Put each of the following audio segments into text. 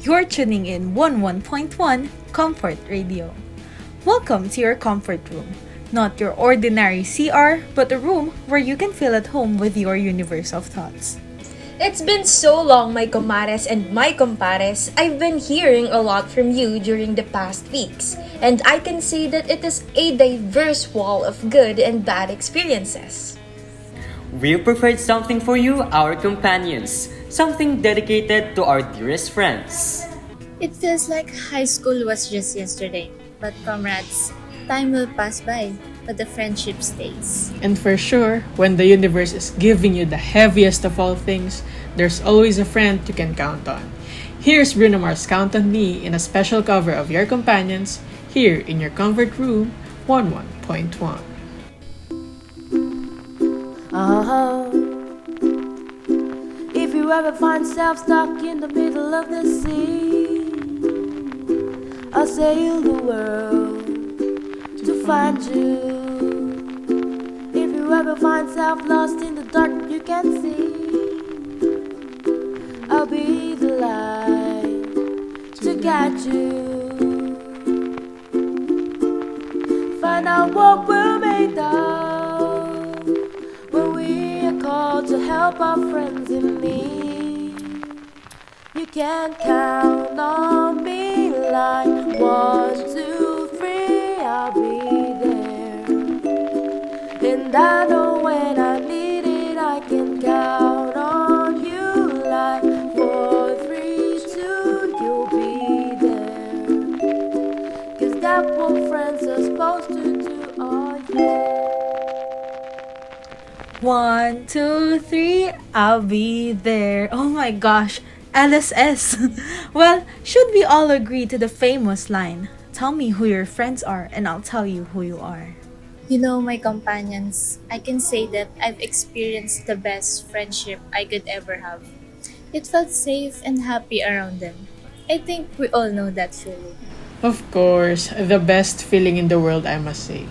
You're tuning in 11.1 Comfort Radio. Welcome to your comfort room. Not your ordinary CR, but a room where you can feel at home with your universe of thoughts. It's been so long, my comares and my compares. I've been hearing a lot from you during the past weeks, and I can say that it is a diverse wall of good and bad experiences. We've prepared something for you, our companions. Something dedicated to our dearest friends. It feels like high school was just yesterday. But comrades, time will pass by, but the friendship stays. And for sure, when the universe is giving you the heaviest of all things, there's always a friend you can count on. Here's Bruno Mars' Count on Me in a special cover of Your Companions, here in your comfort room, 11.1. If you ever find yourself stuck in the middle of the sea, I'll sail the world to find you. If you ever find yourself lost in the dark you can't see, I'll be the light to guide you. Find out what we're made of when we are called to help our friends in need. You can count on me like 1, 2, 3, I'll be there. And I know when I need it, I can count on you like 4, 3, 2, you'll be there. 'Cause that's what friends are supposed to do, oh yeah. 1, 2, 3, I'll be there. Oh my gosh, LSS. Well, should we all agree to the famous line, tell me who your friends are and I'll tell you who you are? You know, my companions, I can say that I've experienced the best friendship I could ever have. It felt safe and happy around them. I think we all know that feeling, Of course, the best feeling in the world, I must say.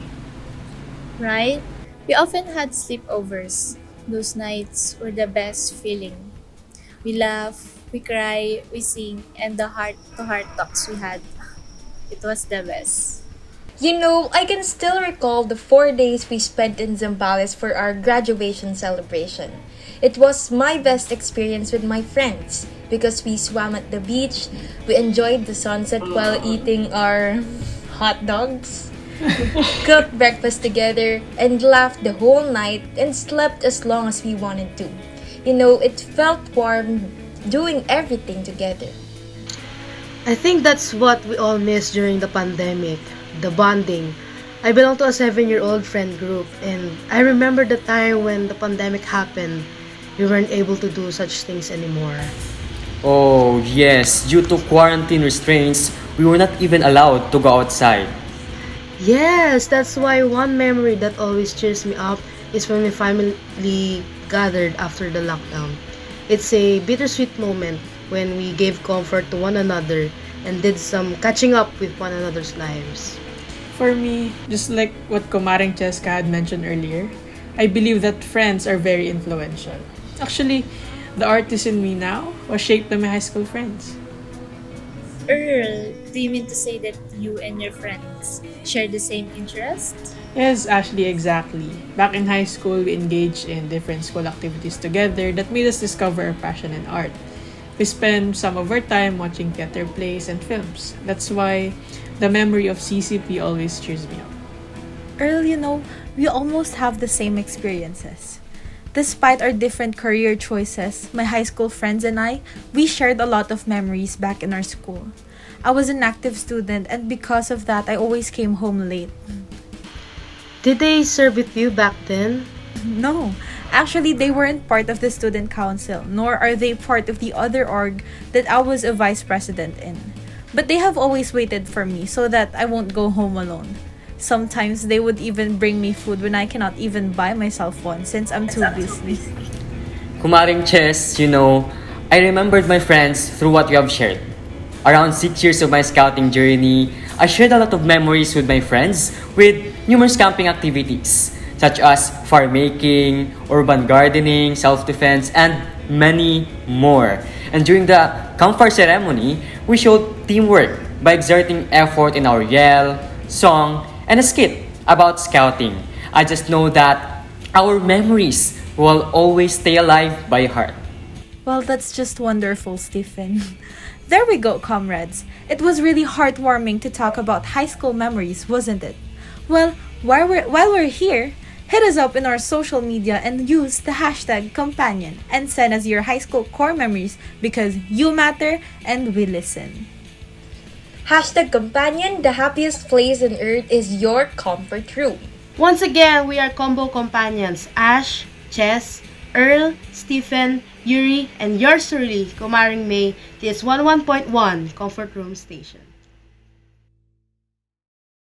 right? We often had sleepovers. Those nights were the best feeling. We laugh, we cry, we sing, and the heart-to-heart talks we had. It was the best. You know, I can still recall the 4 days we spent in Zambales for our graduation celebration. It was my best experience with my friends because we swam at the beach, we enjoyed the sunset while eating our hot dogs, cooked breakfast together, and laughed the whole night and slept as long as we wanted to. You know, it felt warm doing everything together. I think that's what we all missed during the pandemic, the bonding. I belong to a 7-year-old friend group, and I remember the time when the pandemic happened. We weren't able to do such things anymore. Oh, yes, due to quarantine restraints, we were not even allowed to go outside. Yes, that's why one memory that always cheers me up is when we finally gathered after the lockdown. It's a bittersweet moment when we gave comfort to one another and did some catching up with one another's lives. For me, just like what Kumaring Cheska had mentioned earlier, I believe that friends are very influential. Actually, the artist in me now was shaped by my high school friends. Earl, do you mean to say that you and your friends share the same interests? Yes, Ashley, exactly. Back in high school, we engaged in different school activities together that made us discover our passion in art. We spent some of our time watching theater plays and films. That's why the memory of CCP always cheers me up. Earl, you know, we almost have the same experiences. Despite our different career choices, my high school friends and I, we shared a lot of memories back in our school. I was an active student and because of that, I always came home late. Did they serve with you back then? No, actually they weren't part of the student council, nor are they part of the other org that I was a vice president in. But they have always waited for me so that I won't go home alone. Sometimes they would even bring me food when I cannot even buy myself one since I'm too busy. Kumaring Chess, you know, I remembered my friends through what you have shared. Around 6 years of my scouting journey, I shared a lot of memories with my friends with numerous camping activities such as farm making, urban gardening, self-defense, and many more. And during the campfire ceremony, we showed teamwork by exerting effort in our yell, song, and a skit about scouting. I just know that our memories will always stay alive by heart. Well, that's just wonderful, Stephen. There we go, comrades. It was really heartwarming to talk about high school memories, wasn't it? Well, while we're here, hit us up in our social media and use the hashtag companion and send us your high school core memories because you matter and we listen. Hashtag companion, the happiest place on earth is your comfort room. Once again, we are combo companions Ash, Chess, Earl, Stephen, Yuri, and yours truly, Kumaring May. This 11.1 Comfort Room Station.